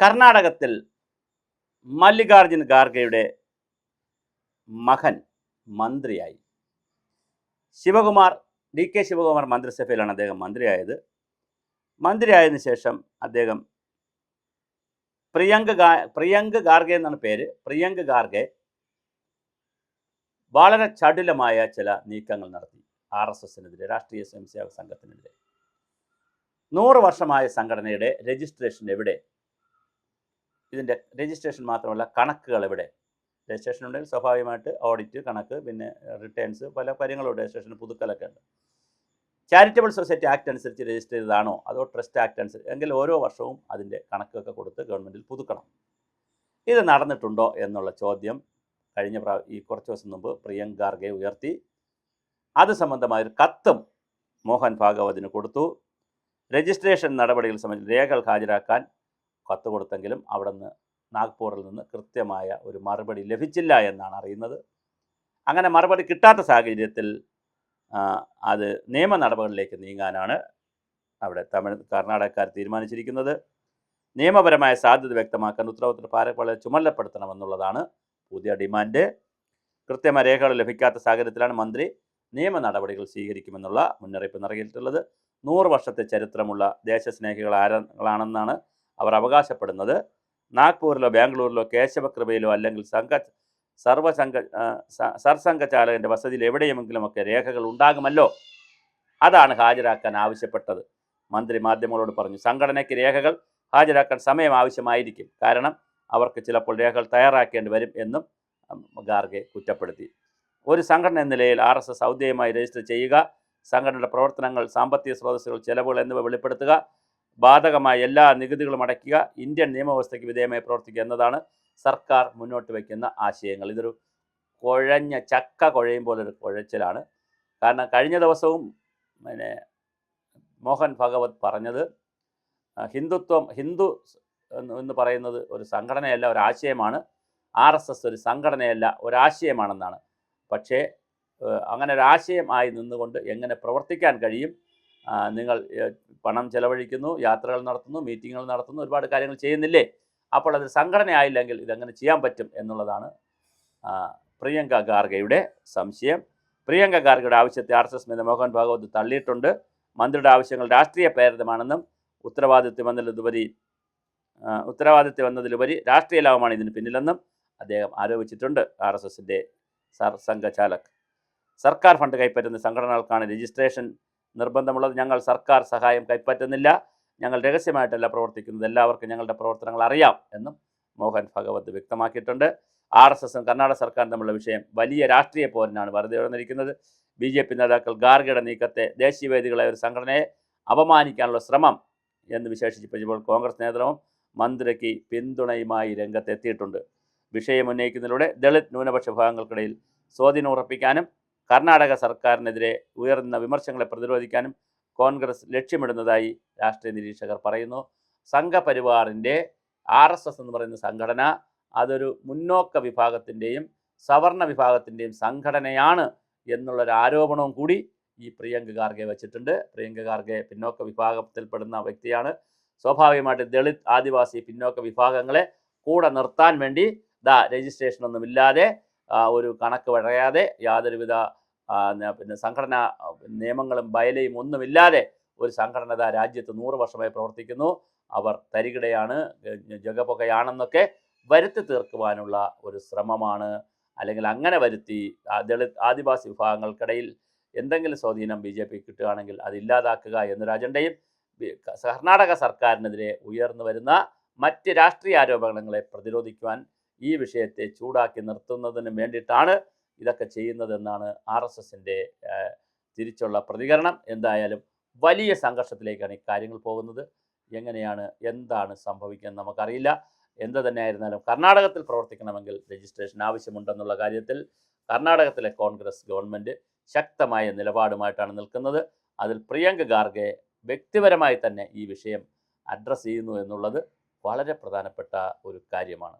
കർണാടകത്തിൽ മല്ലികാർജുൻ ഖാർഗെയുടെ മകൻ മന്ത്രിയായി. ഡി കെ ശിവകുമാർ മന്ത്രിസഭയിലാണ് അദ്ദേഹം മന്ത്രിയായത്. മന്ത്രിയായതിനു ശേഷം അദ്ദേഹം പ്രിയങ്ക് ഖാർഗെ എന്നാണ് പേര്. പ്രിയങ്ക് ഖാർഗെ വളരെ ചടുലമായ ചില നീക്കങ്ങൾ നടത്തി. RSSനെതിരെ, രാഷ്ട്രീയ സ്വയംസേവക സംഘത്തിനെതിരെ. 100 വർഷമായ സംഘടനയുടെ രജിസ്ട്രേഷൻ എവിടെ? ഇതിൻ്റെ രജിസ്ട്രേഷൻ മാത്രമല്ല, കണക്കുകൾ എവിടെ? രജിസ്ട്രേഷൻ ഉണ്ടെങ്കിൽ സ്വാഭാവികമായിട്ട് ഓഡിറ്റ്, കണക്ക്, പിന്നെ റിട്ടേൺസ്, പല കാര്യങ്ങളും രജിസ്ട്രേഷൻ പുതുക്കലൊക്കെ ഉണ്ട്. ചാരിറ്റബിൾ സൊസൈറ്റി ആക്ട് അനുസരിച്ച് രജിസ്റ്റർ ചെയ്തതാണോ അതോ ട്രസ്റ്റ് ആക്ട് അനുസരിച്ച് എങ്കിൽ ഓരോ വർഷവും അതിൻ്റെ കണക്കൊക്കെ കൊടുത്ത് ഗവൺമെൻറ്റിൽ പുതുക്കണം. ഇത് നടന്നിട്ടുണ്ടോ എന്നുള്ള ചോദ്യം ഈ കുറച്ച് ദിവസം മുമ്പ് പ്രിയങ്ക് ഖാർഗെ ഉയർത്തി. അത് സംബന്ധമായൊരു കത്തും മോഹൻ ഭാഗവതിന് കൊടുത്തു. രജിസ്ട്രേഷൻ നടപടികൾ സംബന്ധിച്ച് രേഖകൾ ഹാജരാക്കാൻ കത്ത് കൊടുത്തെങ്കിലും അവിടെ നിന്ന് നാഗ്പൂരിൽ നിന്ന് കൃത്യമായ ഒരു മറുപടി ലഭിച്ചില്ല എന്നാണ് അറിയുന്നത്. അങ്ങനെ മറുപടി കിട്ടാത്ത സാഹചര്യത്തിൽ അത് നിയമ നടപടികളിലേക്ക് നീങ്ങാനാണ് അവിടെ കർണാടകക്കാർ തീരുമാനിച്ചിരിക്കുന്നത്. നിയമപരമായ സാധ്യത വ്യക്തമാക്കാൻ ഉത്തരവാദിത്ത പാലക്കാളെ ചുമതലപ്പെടുത്തണമെന്നുള്ളതാണ് പുതിയ ഡിമാൻഡ്. കൃത്യമായ രേഖകൾ ലഭിക്കാത്ത സാഹചര്യത്തിലാണ് മന്ത്രി നിയമ നടപടികൾ സ്വീകരിക്കുമെന്നുള്ള മുന്നറിയിപ്പ് നൽകിയിട്ടുള്ളത്. 100 വർഷത്തെ ചരിത്രമുള്ള ദേശസ്നേഹികളാണെന്നാണ് അവർ അവകാശപ്പെടുന്നത്. നാഗ്പൂരിലോ ബാംഗ്ലൂരിലോ കേശവകൃപയിലോ അല്ലെങ്കിൽ സർസംഘചാലകൻ്റെ വസതിയിൽ എവിടെയെങ്കിലുമൊക്കെ രേഖകൾ ഉണ്ടാകുമല്ലോ, അതാണ് ഹാജരാക്കാൻ ആവശ്യപ്പെട്ടത്. മന്ത്രി മാധ്യമങ്ങളോട് പറഞ്ഞു. സംഘടനയ്ക്ക് രേഖകൾ ഹാജരാക്കാൻ സമയം ആവശ്യമായിരിക്കും, കാരണം അവർക്ക് ചിലപ്പോൾ രേഖകൾ തയ്യാറാക്കേണ്ടി വരും എന്നും ഖാർഗെ കുറ്റപ്പെടുത്തി. ഒരു സംഘടന എന്ന നിലയിൽ RSS ഔദ്യോഗികമായി രജിസ്റ്റർ ചെയ്യുക, സംഘടനയുടെ പ്രവർത്തനങ്ങൾ, സാമ്പത്തിക സ്രോതസ്സുകൾ, ചെലവുകൾ എന്നിവ വെളിപ്പെടുത്തുക, ബാധകമായ എല്ലാ നികുതികളും അടയ്ക്കുക, ഇന്ത്യൻ നിയമവ്യവസ്ഥയ്ക്ക് വിധേയമായി പ്രവർത്തിക്കുക എന്നതാണ് സർക്കാർ മുന്നോട്ട് വയ്ക്കുന്ന ആശയങ്ങൾ. ഇതൊരു ചക്ക കുഴയും പോലൊരു കുഴച്ചിലാണ്. കാരണം കഴിഞ്ഞ ദിവസവും മോഹൻ ഭാഗവത് പറഞ്ഞത് ഹിന്ദു എന്ന് പറയുന്നത് ഒരു സംഘടനയല്ല, ഒരാശയമാണ്. RSS ഒരു സംഘടനയല്ല, ഒരാശയമാണെന്നാണ്. പക്ഷേ അങ്ങനെ ഒരാശയം ആയി നിന്നുകൊണ്ട് എങ്ങനെ പ്രവർത്തിക്കാൻ കഴിയും? നിങ്ങൾ പണം ചെലവഴിക്കുന്നു, യാത്രകൾ നടത്തുന്നു, മീറ്റിങ്ങുകൾ നടത്തുന്നു, ഒരുപാട് കാര്യങ്ങൾ ചെയ്യുന്നില്ലേ? അപ്പോൾ അത് സംഘടനയായില്ലെങ്കിൽ ഇതെങ്ങനെ ചെയ്യാൻ പറ്റും എന്നുള്ളതാണ് പ്രിയങ്ക ഖാർഗെയുടെ സംശയം. പ്രിയങ്ക ഖാർഗെയുടെ ആവശ്യത്തെ RSS നേതാവ് മോഹൻ ഭാഗവത് തള്ളിയിട്ടുണ്ട്. മന്ത്രിയുടെ ആവശ്യങ്ങൾ രാഷ്ട്രീയ പ്രേരിതമാണെന്നും ഉത്തരവാദിത്വം എന്നതിലുപരി രാഷ്ട്രീയ ലാഭമാണ് ഇതിന് പിന്നിലെന്നും അദ്ദേഹം ആരോപിച്ചിട്ടുണ്ട്. RSSൻ്റെ സർസംഘചാലക് സർക്കാർ ഫണ്ട് കൈപ്പറ്റുന്ന സംഘടനകൾക്കാണ് രജിസ്ട്രേഷൻ നിർബന്ധമുള്ളത്. ഞങ്ങൾ സർക്കാർ സഹായം കൈപ്പറ്റുന്നില്ല, ഞങ്ങൾ രഹസ്യമായിട്ടല്ല പ്രവർത്തിക്കുന്നത്, എല്ലാവർക്കും ഞങ്ങളുടെ പ്രവർത്തനങ്ങൾ അറിയാം എന്നും മോഹൻ ഭാഗവത് വ്യക്തമാക്കിയിട്ടുണ്ട്. RSSും കർണാടക സർക്കാരും തമ്മിലുള്ള വിഷയം വലിയ രാഷ്ട്രീയ പോരിനാണ് വെറുതെ ഉയർന്നിരിക്കുന്നത്. BJP നേതാക്കൾ ഖാർഗെയുടെ നീക്കത്തെ ദേശീയവേദികളായ ഒരു സംഘടനയെ അപമാനിക്കാനുള്ള ശ്രമം എന്ന് വിശേഷിപ്പിച്ചപ്പോൾ കോൺഗ്രസ് നേതൃത്വം മന്ത്രിക്ക് പിന്തുണയുമായി രംഗത്തെത്തിയിട്ടുണ്ട്. വിഷയം ഉന്നയിക്കുന്നതിലൂടെ ദളിത് ന്യൂനപക്ഷ വിഭാഗങ്ങൾക്കിടയിൽ സ്വാധീനം ഉറപ്പിക്കാനും കർണാടക സർക്കാരിനെതിരെ ഉയർന്ന വിമർശനങ്ങളെ പ്രതിരോധിക്കാനും കോൺഗ്രസ് ലക്ഷ്യമിടുന്നതായി രാഷ്ട്രീയ നിരീക്ഷകർ പറയുന്നു. സംഘപരിവാറിൻ്റെ RSS എന്ന് പറയുന്ന സംഘടന അതൊരു മുന്നോക്ക വിഭാഗത്തിൻ്റെയും സവർണ വിഭാഗത്തിൻ്റെയും സംഘടനയാണ് എന്നുള്ളൊരു ആരോപണവും കൂടി ഈ പ്രിയങ്ക് ഖാർഗെ വച്ചിട്ടുണ്ട്. പ്രിയങ്ക് ഖാർഗെ പിന്നോക്ക വിഭാഗത്തിൽപ്പെടുന്ന വ്യക്തിയാണ്. സ്വാഭാവികമായിട്ട് ദളിത്, ആദിവാസി, പിന്നോക്ക വിഭാഗങ്ങളെ കൂടെ നിർത്താൻ വേണ്ടി രജിസ്ട്രേഷനൊന്നുമില്ലാതെ, ഒരു കണക്ക് പറയാതെ, യാതൊരുവിധ സംഘടനാ നിയമങ്ങളും ബയലയും ഒന്നുമില്ലാതെ ഒരു സംഘടന രാജ്യത്ത് 100 വർഷമായി പ്രവർത്തിക്കുന്നു. അവർ തരികിടയാണ്, ജഗപുകയാണെന്നൊക്കെ വരുത്തി തീർക്കുവാനുള്ള ഒരു ശ്രമമാണ്. അല്ലെങ്കിൽ അങ്ങനെ വരുത്തി ദളിത്, ആദിവാസി വിഭാഗങ്ങൾക്കിടയിൽ എന്തെങ്കിലും സ്വാധീനം BJP കിട്ടുകയാണെങ്കിൽ അത് ഇല്ലാതാക്കുക എന്നൊരു അജണ്ടയും കർണാടക സർക്കാരിനെതിരെ ഉയർന്നു വരുന്ന മറ്റ് രാഷ്ട്രീയ ആരോപണങ്ങളെ പ്രതിരോധിക്കുവാൻ ഈ വിഷയത്തെ ചൂടാക്കി നിർത്തുന്നതിന് വേണ്ടിയിട്ടാണ് ഇതൊക്കെ ചെയ്യുന്നതെന്നാണ് RSSൻ്റെ തിരിച്ചുള്ള പ്രതികരണം. എന്തായാലും വലിയ സംഘർഷത്തിലേക്കാണ് ഈ കാര്യങ്ങൾ പോകുന്നത്. എന്താണ് സംഭവിക്കുന്നത് നമുക്കറിയില്ല. എന്ത് തന്നെയായിരുന്നാലും കർണാടകത്തിൽ പ്രവർത്തിക്കണമെങ്കിൽ രജിസ്ട്രേഷൻ ആവശ്യമുണ്ടെന്നുള്ള കാര്യത്തിൽ കർണാടകത്തിലെ കോൺഗ്രസ് ഗവൺമെൻറ് ശക്തമായ നിലപാടുമായിട്ടാണ് നിൽക്കുന്നത്. അതിൽ പ്രിയങ്ക് ഖാർഗെ വ്യക്തിപരമായി തന്നെ ഈ വിഷയം അഡ്രസ്സ് ചെയ്യുന്നു എന്നുള്ളത് വളരെ പ്രധാനപ്പെട്ട ഒരു കാര്യമാണ്.